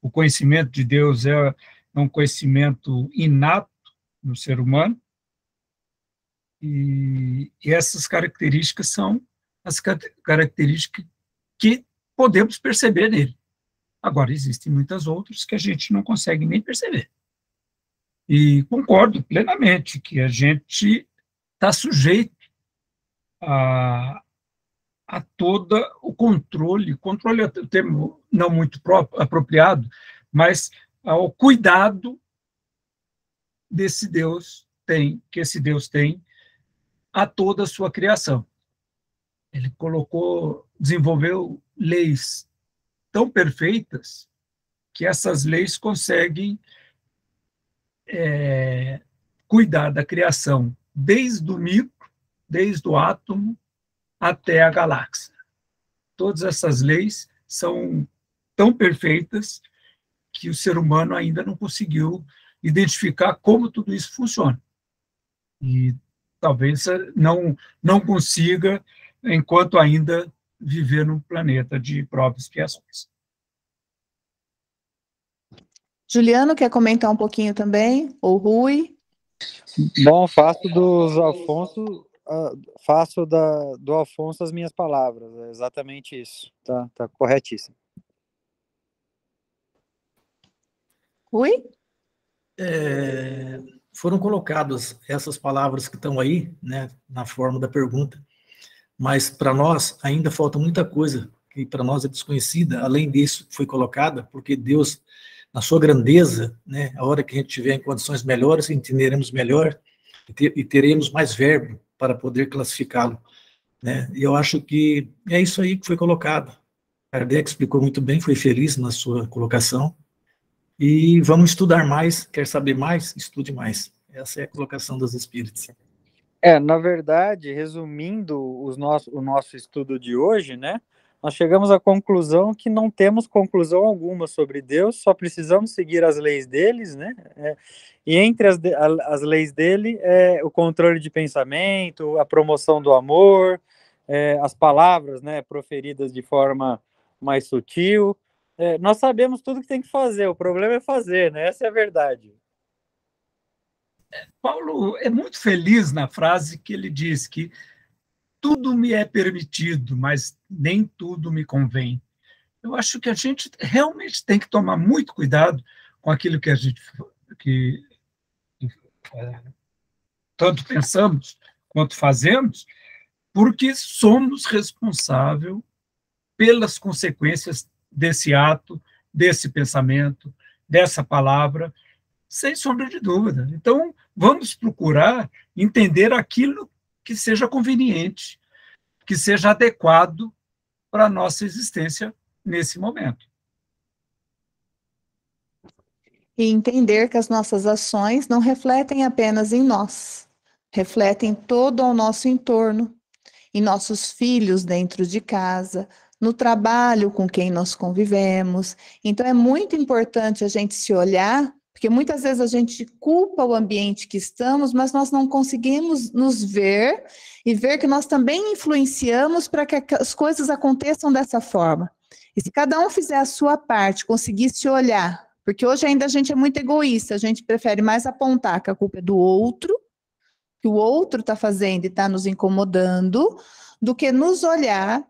O conhecimento de Deus é um conhecimento inato no ser humano, e essas características são as características que podemos perceber nele. Agora, existem muitas outras que a gente não consegue nem perceber. E concordo plenamente que a gente está sujeito a todo o controle é um termo não muito apropriado, mas ao cuidado que esse Deus tem a toda a sua criação. Ele desenvolveu leis tão perfeitas que essas leis conseguem cuidar da criação desde o micro, desde o átomo até a galáxia. todas essas leis são tão perfeitas que o ser humano ainda não conseguiu identificar como tudo isso funciona. E talvez não consiga, enquanto ainda viver num planeta de provas e expiações. Juliano, quer comentar um pouquinho também? Ou Rui? Bom, faço dos Alfonso, do Alfonso as minhas palavras, é exatamente isso, tá corretíssimo. Rui? Foram colocadas essas palavras que estão aí, né, na forma da pergunta, mas para nós ainda falta muita coisa que para nós é desconhecida, além disso que foi colocada, porque Deus, na sua grandeza, né, a hora que a gente estiver em condições melhores, entenderemos melhor e teremos mais verbo para poder classificá-lo, né? E eu acho que é isso aí que foi colocado. Kardec explicou muito bem, foi feliz na sua colocação. E vamos estudar mais, quer saber mais? Estude mais. Essa é a colocação dos espíritos. Na verdade, resumindo o nosso estudo de hoje, né, nós chegamos à conclusão que não temos conclusão alguma sobre Deus, só precisamos seguir as leis deles, né, e entre as leis dele é o controle de pensamento, a promoção do amor, as palavras, né, proferidas de forma mais sutil. Nós sabemos tudo que tem que fazer, o problema é fazer, né? Essa é a verdade. Paulo é muito feliz na frase que ele diz que tudo me é permitido, mas nem tudo me convém. Eu acho que a gente realmente tem que tomar muito cuidado com aquilo que a gente tanto pensamos quanto fazemos, porque somos responsáveis pelas consequências desse ato, desse pensamento, dessa palavra, sem sombra de dúvida. Então, vamos procurar entender aquilo que seja conveniente, que seja adequado para a nossa existência nesse momento. E entender que as nossas ações não refletem apenas em nós, refletem todo ao nosso entorno, em nossos filhos dentro de casa, no trabalho com quem nós convivemos. Então, é muito importante a gente se olhar, porque muitas vezes a gente culpa o ambiente que estamos, mas nós não conseguimos nos ver e ver que nós também influenciamos para que as coisas aconteçam dessa forma. E se cada um fizer a sua parte, conseguir se olhar, porque hoje ainda a gente é muito egoísta, a gente prefere mais apontar que a culpa é do outro, que o outro está fazendo e está nos incomodando, do que nos olhar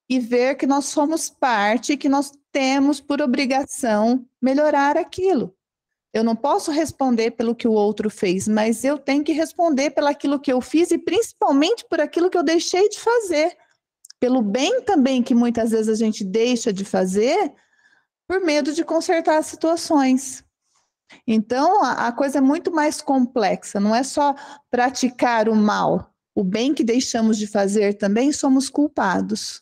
e ver que nós somos parte e que nós temos por obrigação melhorar aquilo. Eu não posso responder pelo que o outro fez, mas eu tenho que responder pelaquilo que eu fiz e principalmente por aquilo que eu deixei de fazer. Pelo bem também que muitas vezes a gente deixa de fazer por medo de consertar as situações. Então, a coisa é muito mais complexa, não é só praticar o mal. O bem que deixamos de fazer também somos culpados.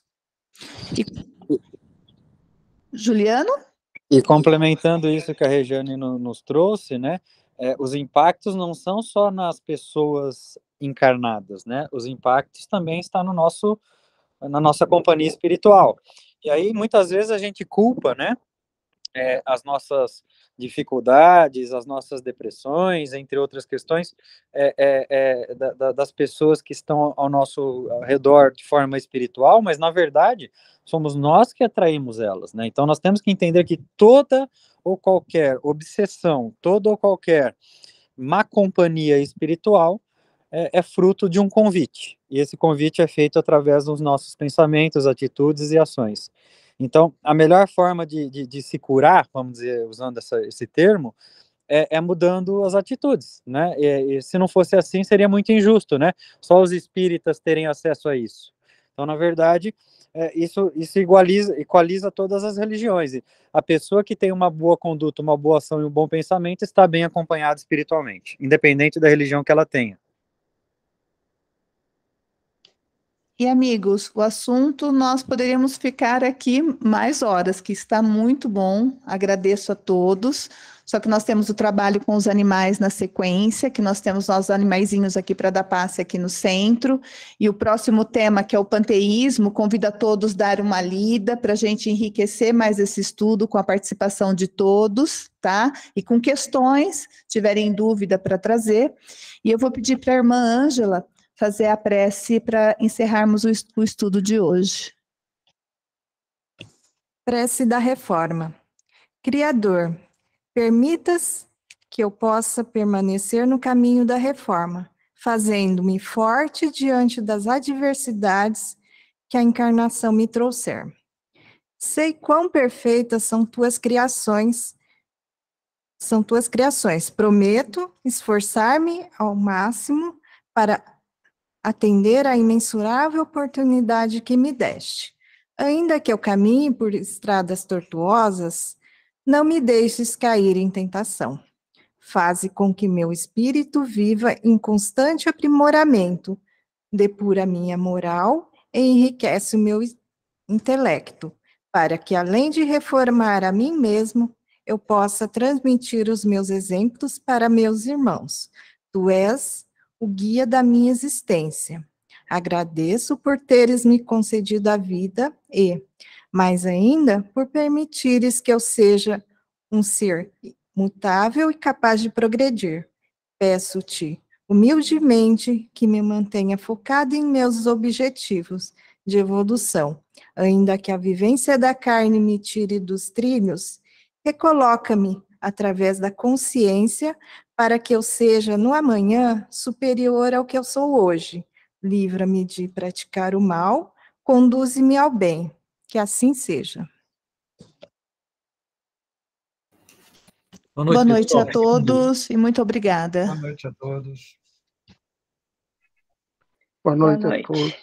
Juliano? E complementando isso que a Regiane nos trouxe, né, os impactos não são só nas pessoas encarnadas, né, os impactos também estão na nossa companhia espiritual. E aí, muitas vezes, a gente culpa, né, as nossas dificuldades, as nossas depressões, entre outras questões, das pessoas que estão ao nosso redor de forma espiritual, mas, na verdade, somos nós que atraímos elas, né? Então, nós temos que entender que toda ou qualquer obsessão, toda ou qualquer má companhia espiritual é fruto de um convite, e esse convite é feito através dos nossos pensamentos, atitudes e ações. Então, a melhor forma de se curar, vamos dizer, usando esse termo, é mudando as atitudes, né? E se não fosse assim, seria muito injusto, né? Só os espíritas terem acesso a isso. Então, na verdade, isso equaliza todas as religiões. E a pessoa que tem uma boa conduta, uma boa ação e um bom pensamento está bem acompanhada espiritualmente, independente da religião que ela tenha. E, amigos, o assunto nós poderíamos ficar aqui mais horas, que está muito bom. Agradeço a todos. Só que nós temos o trabalho com os animais na sequência, que nós temos nossos animaizinhos aqui para dar passe aqui no centro, e o próximo tema, que é o panteísmo, convido a todos a dar uma lida para a gente enriquecer mais esse estudo com a participação de todos, tá? E com questões, tiverem dúvida para trazer. E eu vou pedir para a irmã Ângela fazer a prece para encerrarmos o estudo de hoje. Prece da Reforma. Criador, permitas que eu possa permanecer no caminho da reforma, fazendo-me forte diante das adversidades que a encarnação me trouxer. Sei quão perfeitas são tuas criações. Prometo esforçar-me ao máximo para atender à imensurável oportunidade que me deste. Ainda que eu caminhe por estradas tortuosas, não me deixes cair em tentação. Faze com que meu espírito viva em constante aprimoramento, depura minha moral e enriquece o meu intelecto, para que, além de reformar a mim mesmo, eu possa transmitir os meus exemplos para meus irmãos. Tu és o guia da minha existência. Agradeço por teres me concedido a vida e, mais ainda, por permitires que eu seja um ser mutável e capaz de progredir. Peço-te, humildemente, que me mantenha focado em meus objetivos de evolução, ainda que a vivência da carne me tire dos trilhos, recoloca-me através da consciência para que eu seja, no amanhã, superior ao que eu sou hoje. Livra-me de praticar o mal, conduze-me ao bem. Que assim seja. Boa noite a todos e muito obrigada. Boa noite a todos. Boa noite a todos.